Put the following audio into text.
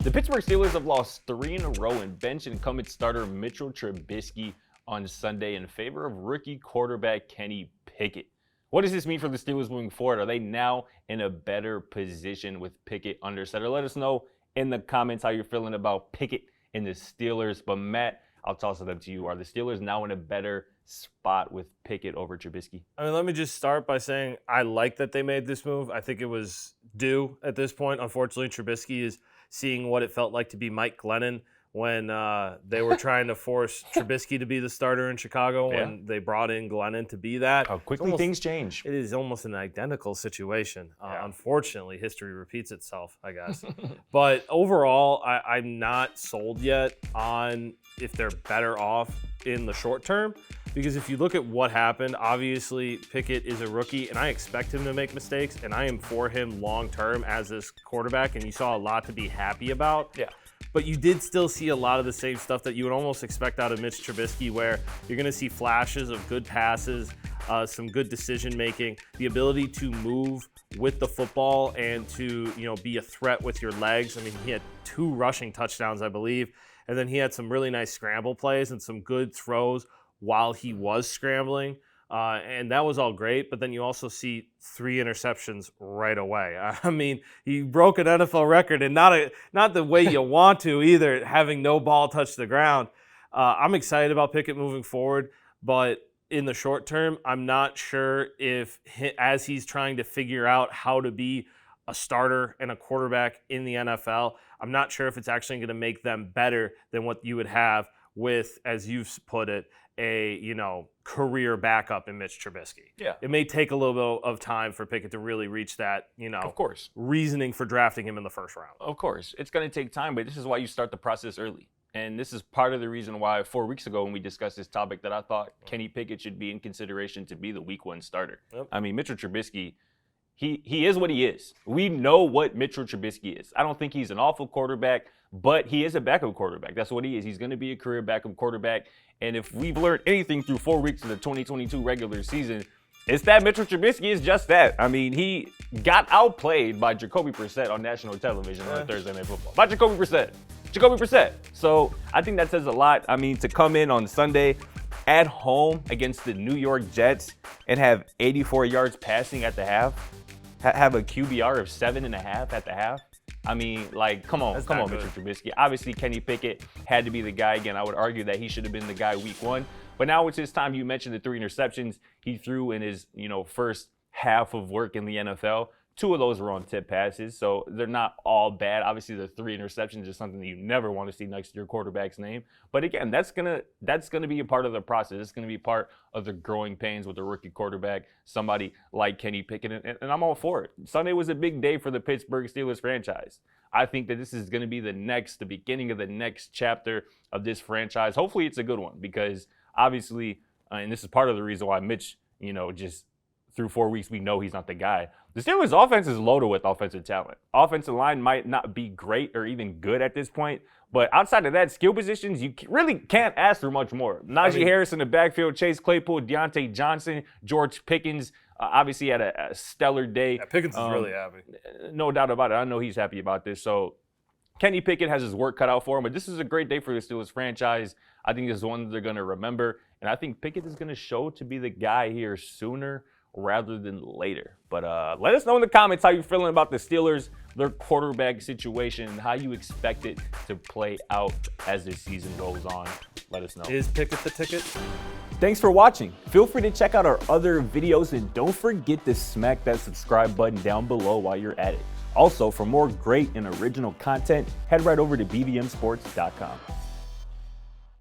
The Pittsburgh Steelers have lost 3 in a row and benched incumbent starter Mitch Trubisky on Sunday in favor of rookie quarterback Kenny Pickett. What does this mean for the Steelers moving forward? Are they now in a better position with Pickett under center? Let us know in the comments how you're feeling about Pickett and the Steelers. But Matt, I'll toss it up to you. Are the Steelers now in a better spot with Pickett over Trubisky? I mean, let me just start by saying I like that they made this move. I think it was due at this point. Unfortunately, Trubisky is seeing what it felt like to be Mike Glennon when they were trying to force Trubisky to be the starter in Chicago when they brought in Glennon to be that. How quickly things change. It is almost an identical situation. Unfortunately, history repeats itself, I guess. But overall, I'm not sold yet on if they're better off in the short term. Because if you look at what happened, obviously Pickett is a rookie, and I expect him to make mistakes, and I am for him long term as this quarterback, and you saw a lot to be happy about. Yeah. But you did still see a lot of the same stuff that you would almost expect out of Mitch Trubisky, where you're going to see flashes of good passes, some good decision making, the ability to move with the football and to be a threat with your legs. I mean, he had 2 rushing touchdowns, I believe, and then he had some really nice scramble plays and some good throws while he was scrambling. And that was all great, but then you also see 3 interceptions right away. I mean, he broke an NFL record, and not the way you want to either, having no ball touch the ground. I'm excited about Pickett moving forward, but in the short term, I'm not sure if, as he's trying to figure out how to be a starter and a quarterback in the NFL, I'm not sure if it's actually going to make them better than what you would have with, as you've put it, a career backup in Mitch Trubisky. Yeah. It may take a little bit of time for Pickett to really reach that, of course, reasoning for drafting him in the first round. Of course. It's going to take time, but this is why you start the process early. And this is part of the reason why 4 weeks ago when we discussed this topic that I thought Kenny Pickett should be in consideration to be the week 1 starter. Yep. I mean, Mitch Trubisky, he is what he is. We know what Mitch Trubisky is. I don't think he's an awful quarterback, but he is a backup quarterback. That's what he is. He's going to be a career backup quarterback. And if we've learned anything through 4 weeks of the 2022 regular season, it's that Mitch Trubisky is just that. I mean, he got outplayed by Jacoby Brissett on national television on Thursday Night Football. By Jacoby Brissett. So I think that says a lot. I mean, to come in on Sunday at home against the New York Jets and have 84 yards passing at the half, have a QBR of 7.5 at the half. I mean, come on, Mitch Trubisky. Obviously, Kenny Pickett had to be the guy again. I would argue that he should have been the guy week 1. But now it's his time. You mentioned the 3 interceptions he threw in his, first half of work in the NFL. 2 of those were on tip passes, so they're not all bad. Obviously, the 3 interceptions is something that you never want to see next to your quarterback's name. But again, that's gonna be a part of the process. It's gonna be part of the growing pains with a rookie quarterback, somebody like Kenny Pickett, and I'm all for it. Sunday was a big day for the Pittsburgh Steelers franchise. I think that this is gonna be the beginning of the next chapter of this franchise. Hopefully, it's a good one because obviously, and this is part of the reason why Mitch, just through 4 weeks, we know he's not the guy. The Steelers' offense is loaded with offensive talent. Offensive line might not be great or even good at this point, but outside of that, skill positions, you really can't ask for much more. Najee Harris in the backfield, Chase Claypool, Deontay Johnson, George Pickens, obviously had a stellar day. Yeah, Pickens is really happy. No doubt about it. I know he's happy about this. So Kenny Pickett has his work cut out for him, but this is a great day for the Steelers franchise. I think this is one that they're going to remember, and I think Pickett is going to show to be the guy here sooner rather than later. But let us know in the comments how you're feeling about the Steelers, their quarterback situation, and how you expect it to play out as this season goes on. Let us know. Is Pickett the ticket? Thanks for watching. Feel free to check out our other videos, and don't forget to smack that subscribe button down below while you're at it. Also, for more great and original content, head right over to bvmsports.com.